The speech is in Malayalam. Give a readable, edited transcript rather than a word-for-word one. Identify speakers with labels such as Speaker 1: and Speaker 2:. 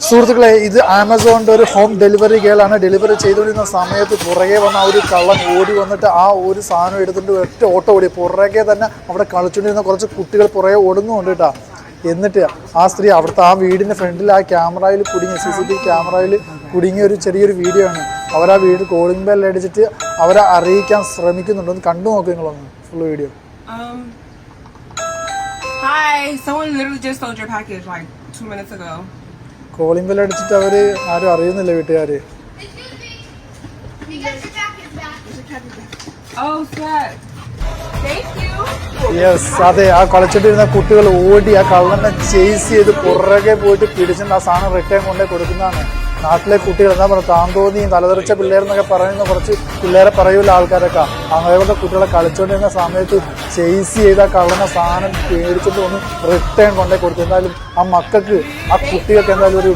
Speaker 1: സുഹൃത്തുക്കളെ, ഇത് ആമസോണിൻ്റെ ഒരു ഹോം ഡെലിവറി ഗേളാണ്. ഡെലിവറി ചെയ്തുകൊണ്ടിരുന്ന സമയത്ത് പുറകെ വന്ന ആ ഒരു കള്ളൻ ഓടി വന്നിട്ട് ആ ഒരു സാധനം എടുത്തിട്ട് ഒറ്റ ഓട്ടം ഓടി. പുറകെ തന്നെ അവിടെ കളിച്ചുകൊണ്ടിരുന്ന കുറച്ച് കുട്ടികൾ പുറകെ ഓടുന്നുണ്ട് കേട്ടോ. എന്നിട്ട് ആ സ്ത്രീ അവിടുത്തെ ആ വീടിൻ്റെ ഫ്രണ്ടിൽ ആ ക്യാമറയിൽ കുടുങ്ങി, CCTV ക്യാമറയിൽ കുടുങ്ങിയ ഒരു ചെറിയൊരു വീഡിയോ ആണ്. അവരാ വീട് കോളിംഗ് ബെൽ അടിച്ചിട്ട് അവരെ അറിയിക്കാൻ ശ്രമിക്കുന്നുണ്ട്. ഒന്ന് കണ്ടു നോക്കുക നിങ്ങളൊന്ന് full video.
Speaker 2: Hi, someone literally just stole your package like 2 minutes ago.
Speaker 1: Calling bell അടിച്ചിട്ട് അവര് ആരും അറിയുന്നില്ല വീട്ടുകാര്.
Speaker 2: Oh, snap. Thank you.
Speaker 1: Yes, അതെ. ആ കളിച്ചിട്ടിരുന്ന കുട്ടികൾ ഓടി ആ കള്ളനെ ചേസ് ചെയ്ത് പുറകെ പോയിട്ട് പിടിച്ചിട്ട് ആ സാധനം റിട്ടേൺ കൊണ്ടേ കൊടുക്കുന്നതാണ്. നാട്ടിലെ കുട്ടികൾ എന്താ പറയുക, താന്തോന്നിയും തലതെറിച്ച പിള്ളേരെന്നൊക്കെ പറയുന്ന കുറച്ച് പിള്ളേരെ പറയൂല ആൾക്കാരൊക്കെ. അങ്ങനെയുള്ള കുട്ടികളെ കളിച്ചുകൊണ്ടിരുന്ന സമയത്ത് ചേസ് ചെയ്ത കള്ളനെ സാധനം പേടിച്ചിട്ട് ഒന്ന് റിട്ടേൺ കൊണ്ടേ കൊടുത്തു. എന്തായാലും ആ മക്കൾക്ക്, ആ കുട്ടികൾക്ക് എന്തായാലും ഒരു